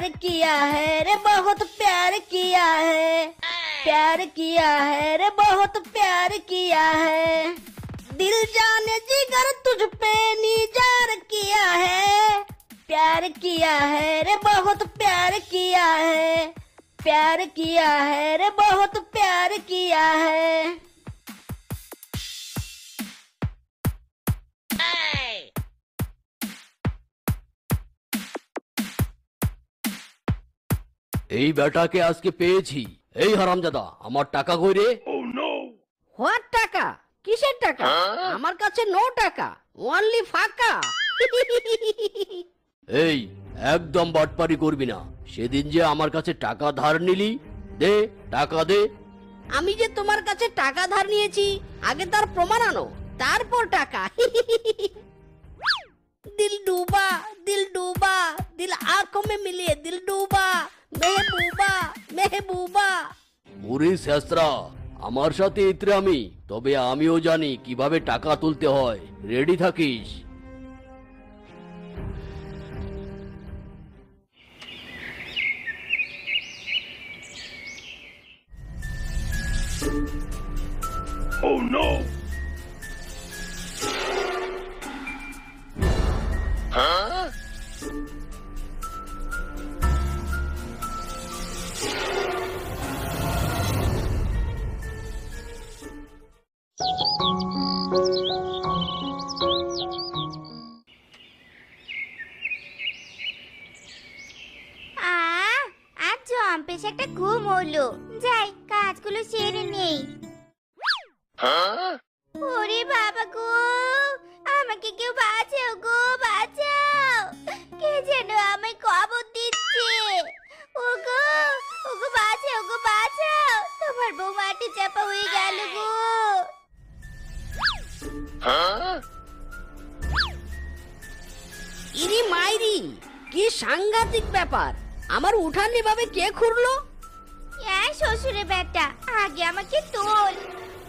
प्यार किया है रे बहुत प्यार किया है, प्यार किया है रे बहुत प्यार किया है, दिल जाने जिगर तुझ पे निजार किया है, प्यार किया है रे बहुत प्यार किया है, प्यार किया है रे बहुत प्यार किया है। এই বেটাকে আজকে পেয়েছি। এই হারামজাদা, আমার টাকা কই রে? হোয়াট টাকা? কিসের টাকা? আমার কাছে নো টাকা, অনলি ফাঁকা। এই একদম বাটপারি করবি না। সেদিন যে আমার কাছে টাকা ধার নিলি, দে টাকা দে। আমি যে তোমার কাছে টাকা ধার নিয়েছি আগে তার প্রমাণ আনো, তারপর টাকা। দিল ডুবা দিল ডুবা, দিল আঁখোं में मिले दिल डूबा, মেহবুবা মেহবুবা। ওরে শেষরা, আমার সাথে ইতরামি, তবে আমিও জানি কিভাবে টাকা তুলতে হয়। রেডি থাকিস। Oh no! Huh? আজ জম্পেশ একটা ঘুম হলো, যাই কাজগুলো সেরে নেই। ওরে বাবা গো, আমাকে কেউ বাঁচাও গো, বাঁচাও, কে যেন আমায় কবর দিচ্ছে। ওগো ওগো বাঁচাও গো, বাঁচাও, তোমার বউ মাটি চাপা হয়ে গেল গো। ইরি মাইরি, কি সাংঘাতিক ব্যাপার! আমার উঠান এভাবে কে খুঁড়লো? শ্বশুরে বেটা, আগে আমাকে তোল।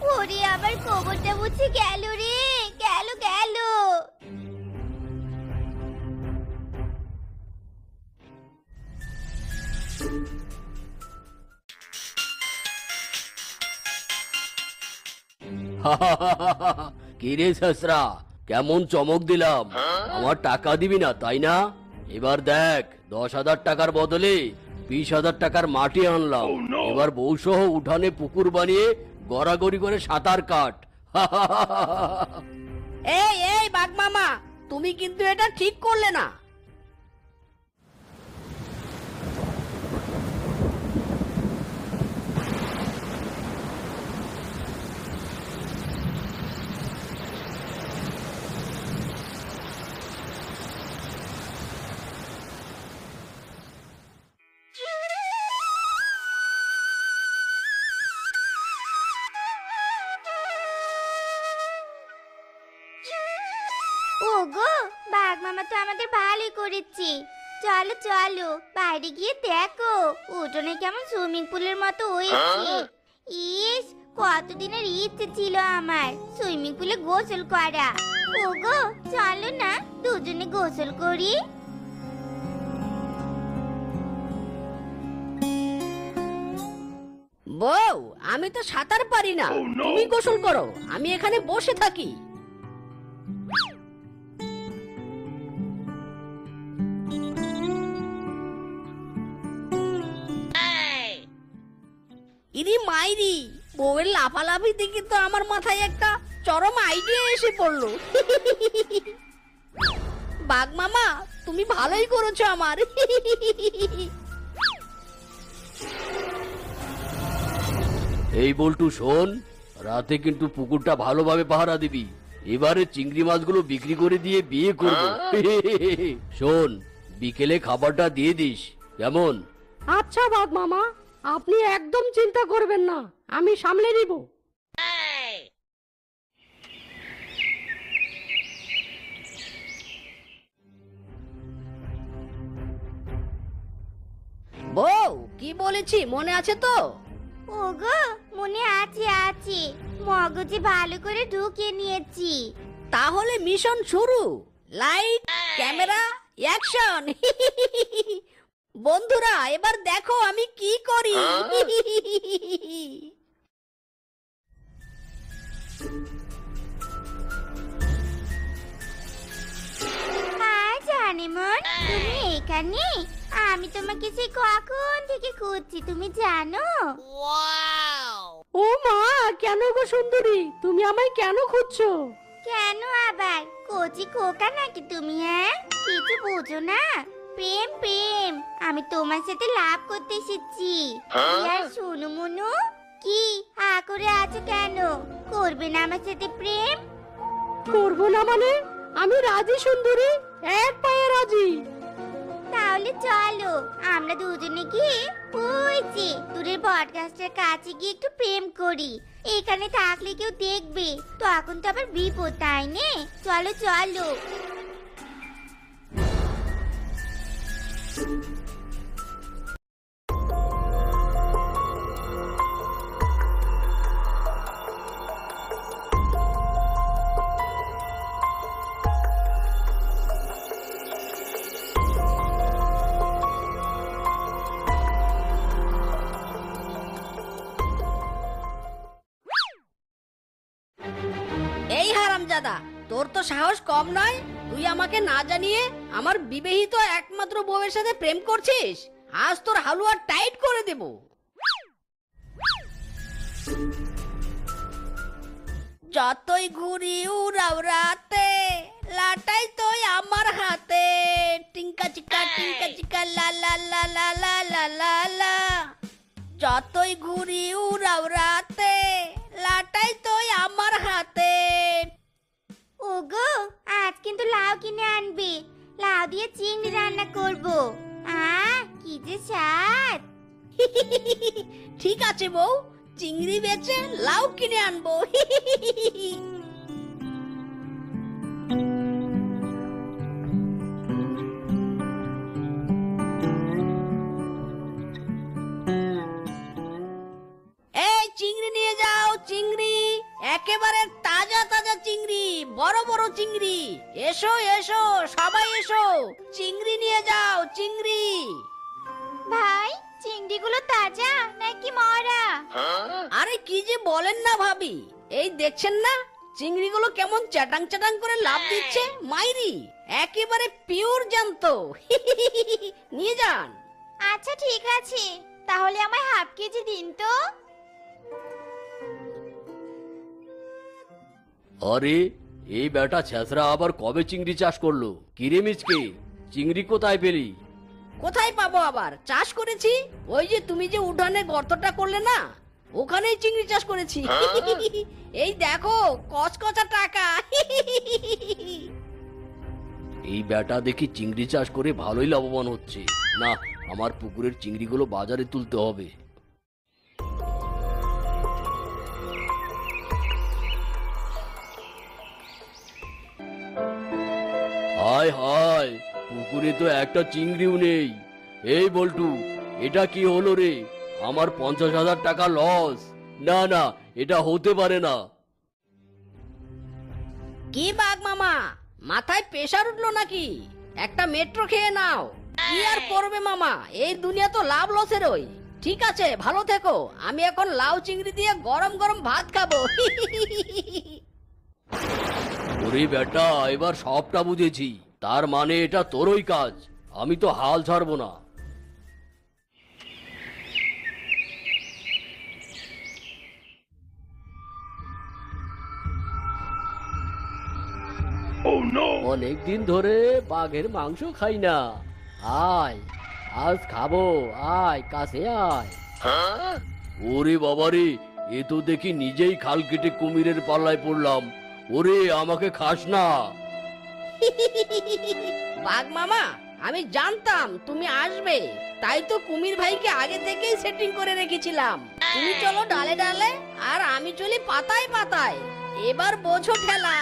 ওরে আবার কবরটা বুঝে গেল রে, গেল গেল। কি রে শেষরা, কেমন চমক দিলাম? আমার টাকা দিবি না তাই না? এবার দেখ, 10,000 টাকার বদলে 20,000 টাকার মাটি আনলাম। এবার বউ সহ উঠানে পুকুর বানিয়ে গড়াগড়ি করে সাঁতার কাট। এই এই বাঘ মামা, তুমি কিন্তু এটা ঠিক করলে না। ওগো, বাঘ মামা তো আমাদের ভালোই করেছে। চলো চলো, বাইরে গিয়ে দেখো উঠোনে কেমন সুইমিং পুলের মতো হয়েছে। ইস, কতদিনের ইচ্ছে ছিল আমার সুইমিং পুলে গোসল করা। ওগো চলো না, দুজনে গোসল করি। বউ, আমি তো সাঁতার পারি না, তুমি গোসল করো, আমি এখানে বসে থাকি। ইরি মাইরি, বউয়ের লাফালাফি দেখে তো আমার মাথায় একটা চরম আইডিয়া এসে পড়লো। বাঘ মামা, তুমি ভালোই করেছো আমার। এই বল্টু শোন, রাতে কিন্তু পুকুরটা ভালোভাবে পাহারা দিবি। এবারে চিংড়ি মাছগুলো বিক্রি করে দিয়ে বিয়ে করব। শোন, বিকেলে খাবারটা দিয়ে দিস, কেমন? আচ্ছা বাঘ মামা, আপনি একদম চিন্তা করবেন না, আমি সামলে নিব। বউ, কি বলেছি মনে আছে তো? ওগো মনে আছে আছে, মগজে ভালো করে ঢুকিয়ে নিয়েছি। তাহলে মিশন শুরু। Light, camera, action. বন্ধুরা এবার দেখো আমি কি করি। হাই জানেমন, তুমি এখানে? আমি তোমাকে সেই কখন থেকে খুঁজছি, তুমি জানো? ও মা, কেন গো সুন্দরী, তুমি আমায় কেন খুঁজছো? কেন আবার কচি খোকা নাকি তুমি? হ্যাঁ, কিছু বুঝো না? প্রেম প্রেম, আমি তোমার সাথে লাভ করতে এসেছি। আর শোনো মনু, কি হা করে আছো কেন? করবে না আমার সাথে প্রেম? করবো না মানে? আমি রাজি সুন্দরী, এক পায়ে রাজি। তাহলে চলো আমরা দুজনে গিয়ে ওই যে দূরের বটগাছটার কাছে গিয়ে একটু প্রেম করি। এখানে থাকলে কেউ দেখবে, তখন তো আবার বিপদ, তাই নে? চলো চলো। এই হারামজাদা, তোর তো সাহস কম নয়। তুই আমাকে না জানিয়ে আমার বিবাহিত একমাত্র বউয়ের সাথে প্রেম করছিস। আজ তোর হালুয়া টাইট করে দেব। যতই ঘুরি উড়াও রাতে, লাটাই তোই আমার হাতে। টিঙ্কা চিকা লা লা লা লা লা লা লা লা। যতই ঘুরি উড়াও রাতে, লাটাই তোই আমার হাতে। ওগো, আজ কিন্তু লাউ কিনে আনবে। লাউ দিয়ে চিংড়ি রান্না করব। কি যে স্বাদ! ঠিক আছে বউ, চিংড়ি বেচে লাউ কিনে আনবো। এই চিংড়ি নিয়ে যাও, চিংড়ি একেবারে তাজা তাজা চিংড়ি, বড় বড় চিংড়ি। এসো এসো সবাই এসো, চিংড়ি নিয়ে যাও, চিংড়ি। ভাই, চিংড়িগুলো তাজা নাকি মরা? আরে কি যে বলেন না ভাবি, এই দেখছেন না চিংড়িগুলো কেমন চাটাং চাটাং করে লাফ দিচ্ছে। মাইরি একেবারে পিওর জ্যান্ত। নিয়ে যান। আচ্ছা ঠিক আছে, তাহলে আমায় হাফ কেজি দিন তো। আরে এই বেটা ছেঁচড়া আবার কবে চিংড়ি চাষ করলো? কিরে মিচকে, চিংড়ি কোথায় পেলি? কোথায় পাবো আবার, চাষ করেছি। ওই যে তুমি যে উঠানে গর্তটা করলে না, ওখানেই চিংড়ি চাষ করেছি। এই দেখো কচকচা টাকা। এই বেটা দেখি চিংড়ি চাষ করে ভালোই লাভবান হচ্ছে। না, আমার পুকুরের চিংড়িগুলো বাজারে তুলতে হবে। হায় হায়, পুকুরে তো একটা চিংড়িও নেই। এই বল্টু, এটা কি হলো রে? আমার 50,000 টাকা লস। না না, এটা হতে পারে না। কি বাঘ মামা, মাথায় প্রেসার উঠলো নাকি? একটা মেট্রো খেয়ে নাও। কি আর করবে মামা, এই দুনিয়া তো লাভ লসেরই। ঠিক আছে, ভালো থেকো। আমি এখন লাউ চিংড়ি দিয়ে গরম গরম ভাত খাবো। ওরে বেটা, এবার সবটা বুঝেছি। তার মানে এটা তোরই কাজ। আমি তো হাল ছাড়বো না। Oh no! অনেকদিন ধরে বাঘের মাংস খাই না। আয়, আজ খাবো। আয় কাছে আয়। ওরে বাবারে, এ তো দেখি নিজেই খাল কেটে কুমিরের পাল্লায় পড়লাম। ওরে, আমাকে খাস না। বাঘ মামা, আমি জানতাম তুমি আসবে, তাই তো কুমির ভাইকে আগে থেকেই সেটিং করে রেখেছিলাম। তুমি চলো ডালে ডালে, আর আমি চলি পাতায় পাতায়। এবার বোঝো খেলা।